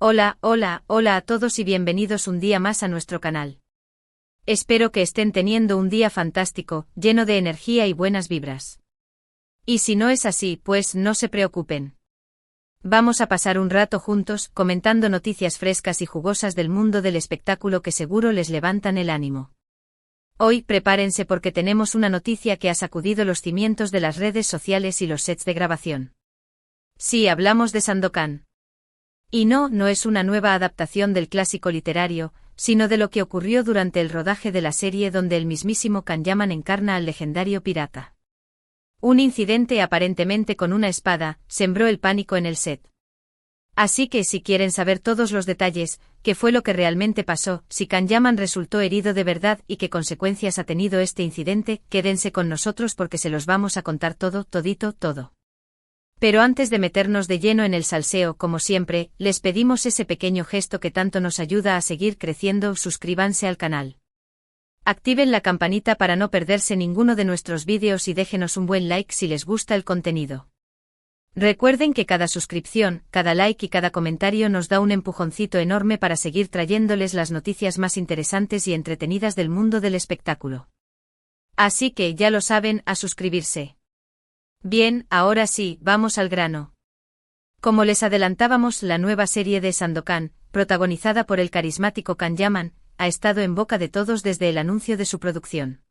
Hola a todos y bienvenidos un día más a nuestro canal. Espero que estén teniendo un día fantástico, lleno de energía y buenas vibras. Y si no es así, pues no se preocupen. Vamos a pasar un rato juntos, comentando noticias frescas y jugosas del mundo del espectáculo que seguro les levantan el ánimo. Hoy prepárense porque tenemos una noticia que ha sacudido los cimientos de las redes sociales y los sets de grabación. Sí, hablamos de Sandokan. Y no es una nueva adaptación del clásico literario, sino de lo que ocurrió durante el rodaje de la serie donde el mismísimo Kanyaman encarna al legendario pirata. Un incidente aparentemente con una espada sembró el pánico en el set. Así que si quieren saber todos los detalles, qué fue lo que realmente pasó, si Kanyaman resultó herido de verdad y qué consecuencias ha tenido este incidente, quédense con nosotros porque se los vamos a contar todo. Pero antes de meternos de lleno en el salseo, como siempre, les pedimos ese pequeño gesto que tanto nos ayuda a seguir creciendo: suscríbanse al canal. Activen la campanita para no perderse ninguno de nuestros vídeos y déjenos un buen like si les gusta el contenido. Recuerden que cada suscripción, cada like y cada comentario nos da un empujoncito enorme para seguir trayéndoles las noticias más interesantes y entretenidas del mundo del espectáculo. Así que ya lo saben, a suscribirse. Bien, ahora sí, vamos al grano. Como les adelantábamos, la nueva serie de Sandokan, protagonizada por el carismático Kanyaman, ha estado en boca de todos desde el anuncio de su producción.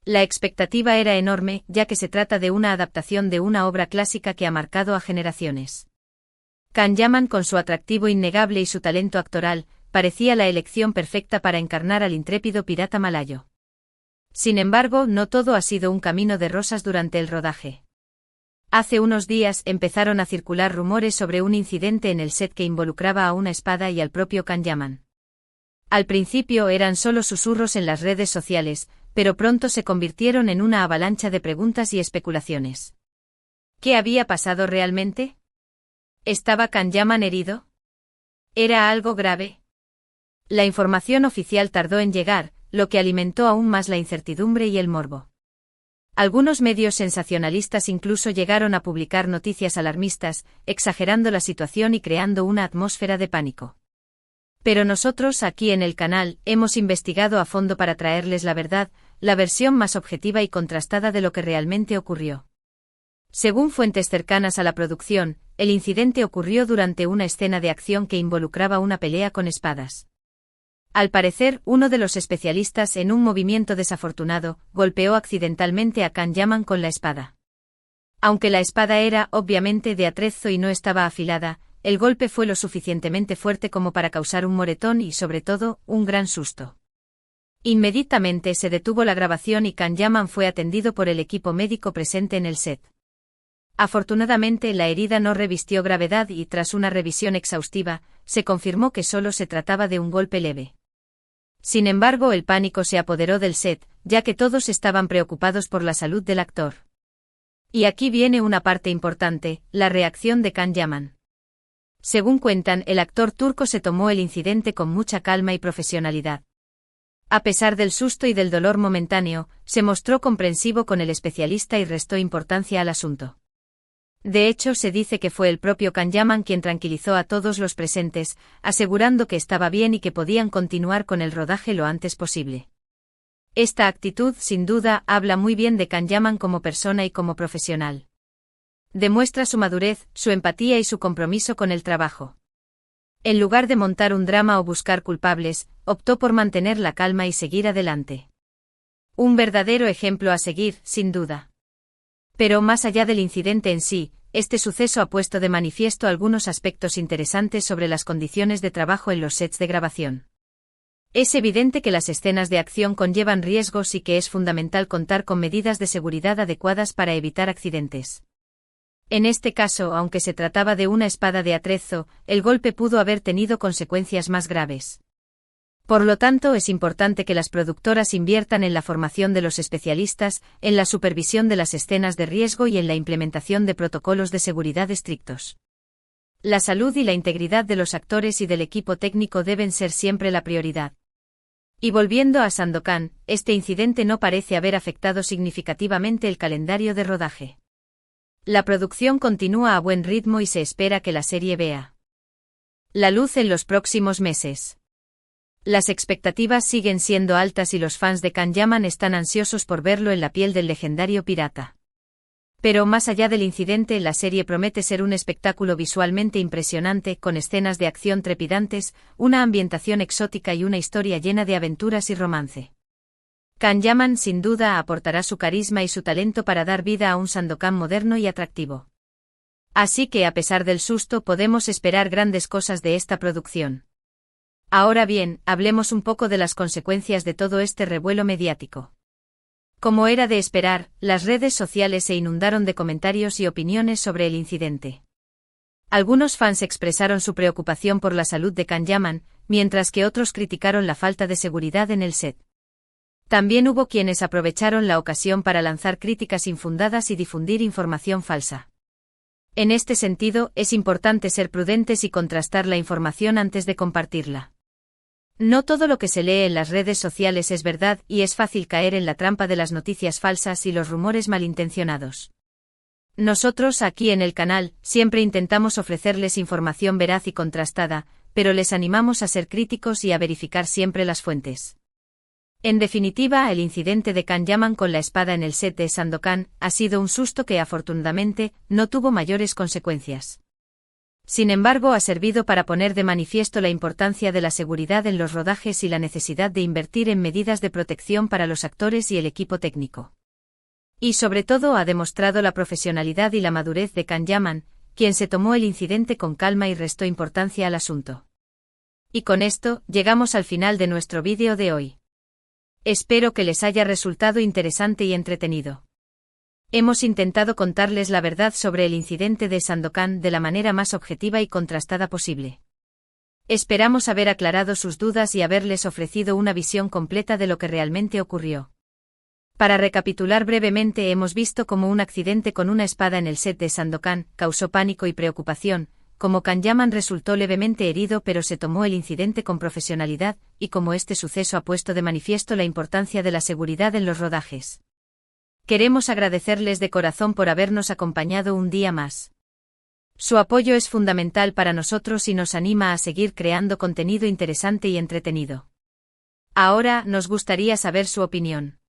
La expectativa era enorme, ya que se trata de una adaptación de una obra clásica que ha marcado a generaciones. Kanyaman, con su atractivo innegable y su talento actoral, parecía la elección perfecta para encarnar al intrépido pirata malayo. Sin embargo, no todo ha sido un camino de rosas durante el rodaje. Hace unos días empezaron a circular rumores sobre un incidente en el set que involucraba a una espada y al propio Kanyaman. Al principio eran solo susurros en las redes sociales, pero pronto se convirtieron en una avalancha de preguntas y especulaciones. ¿Qué había pasado realmente? ¿Estaba Kanyaman herido? ¿Era algo grave? La información oficial tardó en llegar, lo que alimentó aún más la incertidumbre y el morbo. Algunos medios sensacionalistas incluso llegaron a publicar noticias alarmistas, exagerando la situación y creando una atmósfera de pánico. Pero nosotros aquí en el canal hemos investigado a fondo para traerles la verdad, la versión más objetiva y contrastada de lo que realmente ocurrió. Según fuentes cercanas a la producción, el incidente ocurrió durante una escena de acción que involucraba una pelea con espadas. Al parecer, uno de los especialistas, en un movimiento desafortunado, golpeó accidentalmente a Kanyaman con la espada. Aunque la espada era, obviamente, de atrezo y no estaba afilada, el golpe fue lo suficientemente fuerte como para causar un moretón y, sobre todo, un gran susto. Inmediatamente se detuvo la grabación y Kanyaman fue atendido por el equipo médico presente en el set. Afortunadamente, la herida no revistió gravedad y, tras una revisión exhaustiva, se confirmó que solo se trataba de un golpe leve. Sin embargo, el pánico se apoderó del set, ya que todos estaban preocupados por la salud del actor. Y aquí viene una parte importante: la reacción de Kanyaman. Según cuentan, el actor turco se tomó el incidente con mucha calma y profesionalidad. A pesar del susto y del dolor momentáneo, se mostró comprensivo con el especialista y restó importancia al asunto. De hecho, se dice que fue el propio Kanyaman quien tranquilizó a todos los presentes, asegurando que estaba bien y que podían continuar con el rodaje lo antes posible. Esta actitud, sin duda, habla muy bien de Kanyaman como persona y como profesional. Demuestra su madurez, su empatía y su compromiso con el trabajo. En lugar de montar un drama o buscar culpables, optó por mantener la calma y seguir adelante. Un verdadero ejemplo a seguir, sin duda. Pero más allá del incidente en sí, este suceso ha puesto de manifiesto algunos aspectos interesantes sobre las condiciones de trabajo en los sets de grabación. Es evidente que las escenas de acción conllevan riesgos y que es fundamental contar con medidas de seguridad adecuadas para evitar accidentes. En este caso, aunque se trataba de una espada de atrezo, el golpe pudo haber tenido consecuencias más graves. Por lo tanto, es importante que las productoras inviertan en la formación de los especialistas, en la supervisión de las escenas de riesgo y en la implementación de protocolos de seguridad estrictos. La salud y la integridad de los actores y del equipo técnico deben ser siempre la prioridad. Y volviendo a Sandokan, este incidente no parece haber afectado significativamente el calendario de rodaje. La producción continúa a buen ritmo y se espera que la serie vea la luz en los próximos meses. Las expectativas siguen siendo altas y los fans de Kan-Yaman están ansiosos por verlo en la piel del legendario pirata. Pero más allá del incidente, la serie promete ser un espectáculo visualmente impresionante, con escenas de acción trepidantes, una ambientación exótica y una historia llena de aventuras y romance. Kan-Yaman sin duda aportará su carisma y su talento para dar vida a un Sandokan moderno y atractivo. Así que a pesar del susto podemos esperar grandes cosas de esta producción. Ahora bien, hablemos un poco de las consecuencias de todo este revuelo mediático. Como era de esperar, las redes sociales se inundaron de comentarios y opiniones sobre el incidente. Algunos fans expresaron su preocupación por la salud de Kan-Yaman, mientras que otros criticaron la falta de seguridad en el set. También hubo quienes aprovecharon la ocasión para lanzar críticas infundadas y difundir información falsa. En este sentido, es importante ser prudentes y contrastar la información antes de compartirla. No todo lo que se lee en las redes sociales es verdad y es fácil caer en la trampa de las noticias falsas y los rumores malintencionados. Nosotros aquí en el canal siempre intentamos ofrecerles información veraz y contrastada, pero les animamos a ser críticos y a verificar siempre las fuentes. En definitiva, el incidente de Kan-Yaman con la espada en el set de Sandokan ha sido un susto que afortunadamente no tuvo mayores consecuencias. Sin embargo, ha servido para poner de manifiesto la importancia de la seguridad en los rodajes y la necesidad de invertir en medidas de protección para los actores y el equipo técnico. Y sobre todo ha demostrado la profesionalidad y la madurez de Kan-Yaman, quien se tomó el incidente con calma y restó importancia al asunto. Y con esto, llegamos al final de nuestro vídeo de hoy. Espero que les haya resultado interesante y entretenido. Hemos intentado contarles la verdad sobre el incidente de Sandokan de la manera más objetiva y contrastada posible. Esperamos haber aclarado sus dudas y haberles ofrecido una visión completa de lo que realmente ocurrió. Para recapitular brevemente, hemos visto cómo un accidente con una espada en el set de Sandokan causó pánico y preocupación, cómo Kan-Yaman resultó levemente herido pero se tomó el incidente con profesionalidad, y cómo este suceso ha puesto de manifiesto la importancia de la seguridad en los rodajes. Queremos agradecerles de corazón por habernos acompañado un día más. Su apoyo es fundamental para nosotros y nos anima a seguir creando contenido interesante y entretenido. Ahora, nos gustaría saber su opinión.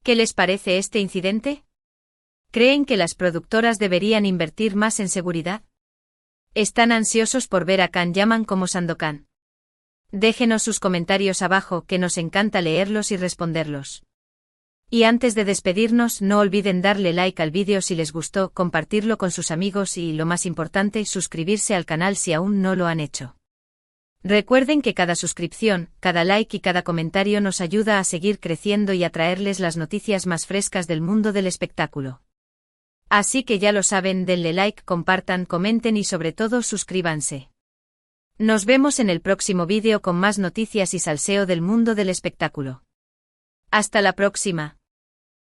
¿Qué les parece este incidente? ¿Creen que las productoras deberían invertir más en seguridad? ¿Están ansiosos por ver a Kan-Yaman como Sandokan? Déjenos sus comentarios abajo, que nos encanta leerlos y responderlos. Y antes de despedirnos, no olviden darle like al vídeo si les gustó, compartirlo con sus amigos y, lo más importante, suscribirse al canal si aún no lo han hecho. Recuerden que cada suscripción, cada like y cada comentario nos ayuda a seguir creciendo y a traerles las noticias más frescas del mundo del espectáculo. Así que ya lo saben, denle like, compartan, comenten y sobre todo suscríbanse. Nos vemos en el próximo vídeo con más noticias y salseo del mundo del espectáculo. Hasta la próxima.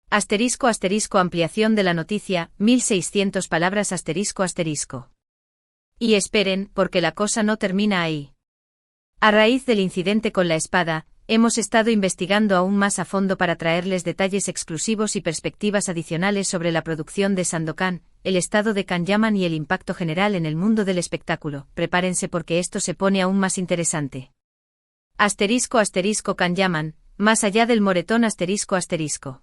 *** ampliación de la noticia, 1600 palabras ***. Y esperen, porque la cosa no termina ahí. A raíz del incidente con la espada, hemos estado investigando aún más a fondo para traerles detalles exclusivos y perspectivas adicionales sobre la producción de Sandokan, el estado de Kan-Yaman y el impacto general en el mundo del espectáculo. Prepárense porque esto se pone aún más interesante. ***Kan-Yaman, más allá del moretón ***.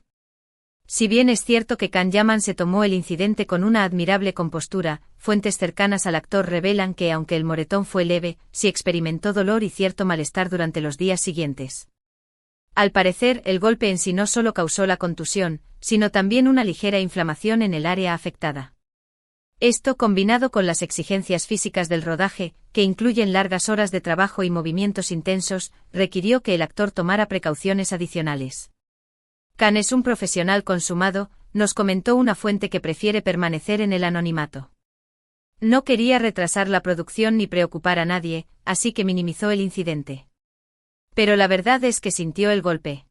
Si bien es cierto que Kan-Yaman se tomó el incidente con una admirable compostura, fuentes cercanas al actor revelan que aunque el moretón fue leve, sí experimentó dolor y cierto malestar durante los días siguientes. Al parecer, el golpe en sí no solo causó la contusión, sino también una ligera inflamación en el área afectada. Esto, combinado con las exigencias físicas del rodaje, que incluyen largas horas de trabajo y movimientos intensos, requirió que el actor tomara precauciones adicionales. Kan es un profesional consumado, nos comentó una fuente que prefiere permanecer en el anonimato. No quería retrasar la producción ni preocupar a nadie, así que minimizó el incidente. Pero la verdad es que sintió el golpe.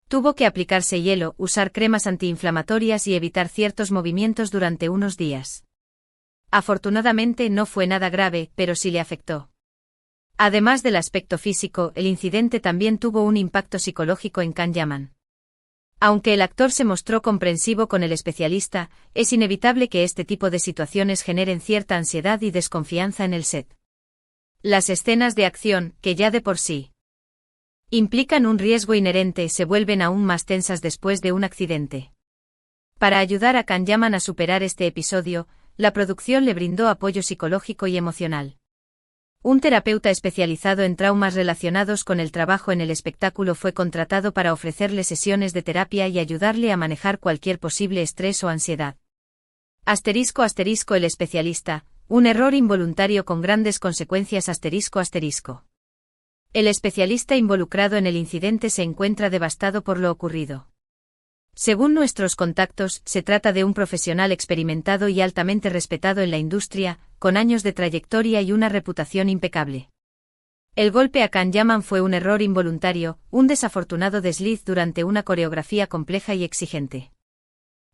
Tuvo que aplicarse hielo, usar cremas antiinflamatorias y evitar ciertos movimientos durante unos días. Afortunadamente no fue nada grave, pero sí le afectó. Además del aspecto físico, el incidente también tuvo un impacto psicológico en Kan-Yaman. Aunque el actor se mostró comprensivo con el especialista, es inevitable que este tipo de situaciones generen cierta ansiedad y desconfianza en el set. Las escenas de acción, que ya de por sí implican un riesgo inherente, se vuelven aún más tensas después de un accidente. Para ayudar a Can Yaman a superar este episodio, la producción le brindó apoyo psicológico y emocional. Un terapeuta especializado en traumas relacionados con el trabajo en el espectáculo fue contratado para ofrecerle sesiones de terapia y ayudarle a manejar cualquier posible estrés o ansiedad. *** El especialista, un error involuntario con grandes consecuencias. ***. El especialista involucrado en el incidente se encuentra devastado por lo ocurrido. Según nuestros contactos, se trata de un profesional experimentado y altamente respetado en la industria, con años de trayectoria y una reputación impecable. El golpe a Can Yaman fue un error involuntario, un desafortunado desliz durante una coreografía compleja y exigente.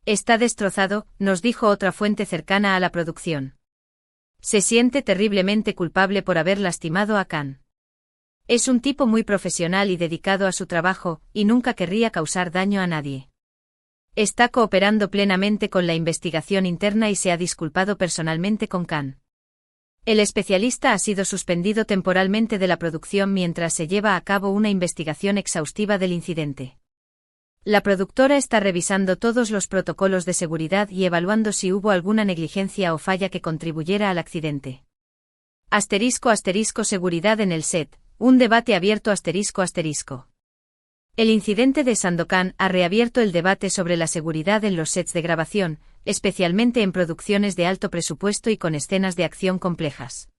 Está destrozado, nos dijo otra fuente cercana a la producción. Se siente terriblemente culpable por haber lastimado a Can. Es un tipo muy profesional y dedicado a su trabajo, y nunca querría causar daño a nadie. Está cooperando plenamente con la investigación interna y se ha disculpado personalmente con Can. El especialista ha sido suspendido temporalmente de la producción mientras se lleva a cabo una investigación exhaustiva del incidente. La productora está revisando todos los protocolos de seguridad y evaluando si hubo alguna negligencia o falla que contribuyera al accidente. ***. Seguridad en el set. Un debate abierto. ***. El incidente de Sandokan ha reabierto el debate sobre la seguridad en los sets de grabación, especialmente en producciones de alto presupuesto y con escenas de acción complejas.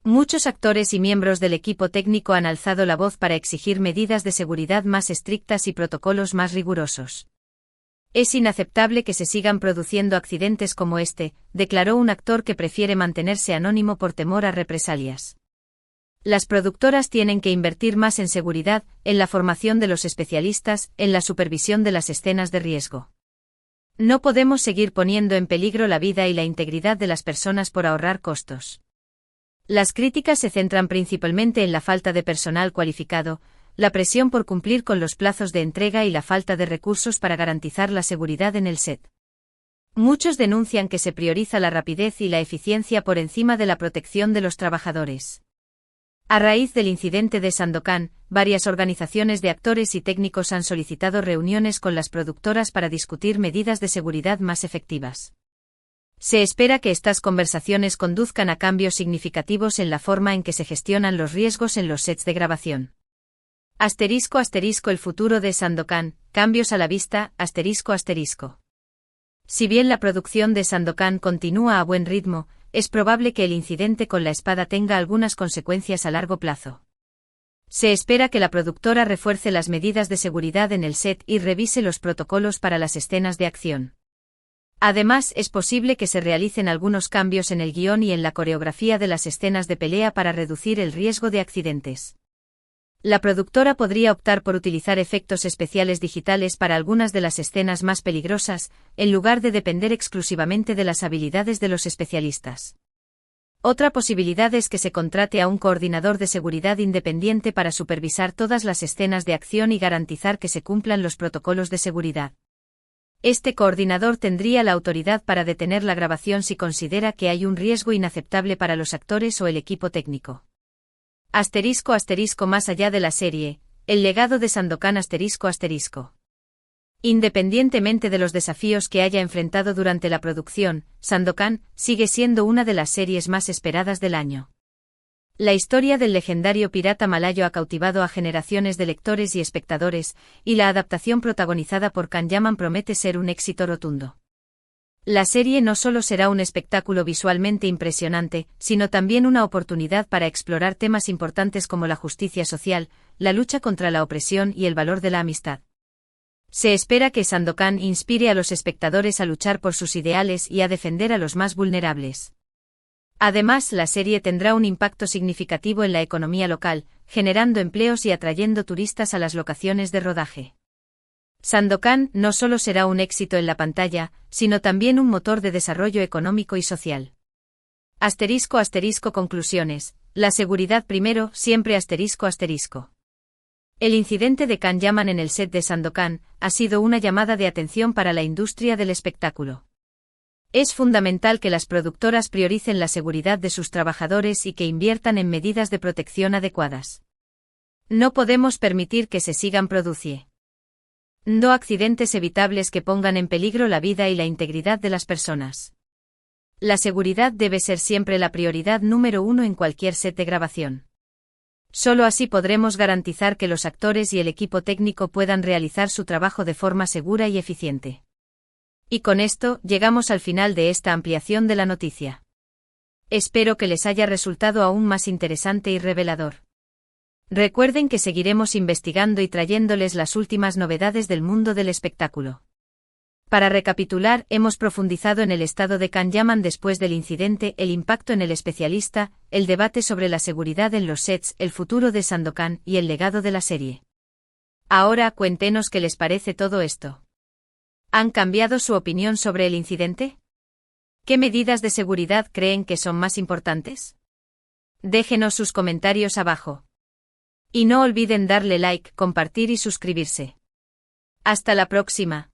Muchos actores y miembros del equipo técnico han alzado la voz para exigir medidas de seguridad más estrictas y protocolos más rigurosos. Es inaceptable que se sigan produciendo accidentes como este, declaró un actor que prefiere mantenerse anónimo por temor a represalias. Las productoras tienen que invertir más en seguridad, en la formación de los especialistas, en la supervisión de las escenas de riesgo. No podemos seguir poniendo en peligro la vida y la integridad de las personas por ahorrar costos. Las críticas se centran principalmente en la falta de personal cualificado, la presión por cumplir con los plazos de entrega y la falta de recursos para garantizar la seguridad en el set. Muchos denuncian que se prioriza la rapidez y la eficiencia por encima de la protección de los trabajadores. A raíz del incidente de Sandokan, varias organizaciones de actores y técnicos han solicitado reuniones con las productoras para discutir medidas de seguridad más efectivas. Se espera que estas conversaciones conduzcan a cambios significativos en la forma en que se gestionan los riesgos en los sets de grabación. ***El futuro de Sandokan, cambios a la vista. ***. Si bien la producción de Sandokan continúa a buen ritmo, es probable que el incidente con la espada tenga algunas consecuencias a largo plazo. Se espera que la productora refuerce las medidas de seguridad en el set y revise los protocolos para las escenas de acción. Además, es posible que se realicen algunos cambios en el guión y en la coreografía de las escenas de pelea para reducir el riesgo de accidentes. La productora podría optar por utilizar efectos especiales digitales para algunas de las escenas más peligrosas, en lugar de depender exclusivamente de las habilidades de los especialistas. Otra posibilidad es que se contrate a un coordinador de seguridad independiente para supervisar todas las escenas de acción y garantizar que se cumplan los protocolos de seguridad. Este coordinador tendría la autoridad para detener la grabación si considera que hay un riesgo inaceptable para los actores o el equipo técnico. ***. Más allá de la serie, el legado de Sandokan. ***. Independientemente de los desafíos que haya enfrentado durante la producción, Sandokan sigue siendo una de las series más esperadas del año. La historia del legendario pirata malayo ha cautivado a generaciones de lectores y espectadores, y la adaptación protagonizada por Can Yaman promete ser un éxito rotundo. La serie no solo será un espectáculo visualmente impresionante, sino también una oportunidad para explorar temas importantes como la justicia social, la lucha contra la opresión y el valor de la amistad. Se espera que Sandokan inspire a los espectadores a luchar por sus ideales y a defender a los más vulnerables. Además, la serie tendrá un impacto significativo en la economía local, generando empleos y atrayendo turistas a las locaciones de rodaje. Sandokan no solo será un éxito en la pantalla, sino también un motor de desarrollo económico y social. ***. Conclusiones. La seguridad primero, siempre. ***. El incidente de Can Yaman en el set de Sandokan ha sido una llamada de atención para la industria del espectáculo. Es fundamental que las productoras prioricen la seguridad de sus trabajadores y que inviertan en medidas de protección adecuadas. No podemos permitir que se sigan produciendo accidentes evitables que pongan en peligro la vida y la integridad de las personas. La seguridad debe ser siempre la prioridad número uno en cualquier set de grabación. Solo así podremos garantizar que los actores y el equipo técnico puedan realizar su trabajo de forma segura y eficiente. Y con esto, llegamos al final de esta ampliación de la noticia. Espero que les haya resultado aún más interesante y revelador. Recuerden que seguiremos investigando y trayéndoles las últimas novedades del mundo del espectáculo. Para recapitular, hemos profundizado en el estado de Can Yaman después del incidente, el impacto en el especialista, el debate sobre la seguridad en los sets, el futuro de Sandokan y el legado de la serie. Ahora cuéntenos qué les parece todo esto. ¿Han cambiado su opinión sobre el incidente? ¿Qué medidas de seguridad creen que son más importantes? Déjenos sus comentarios abajo. Y no olviden darle like, compartir y suscribirse. Hasta la próxima.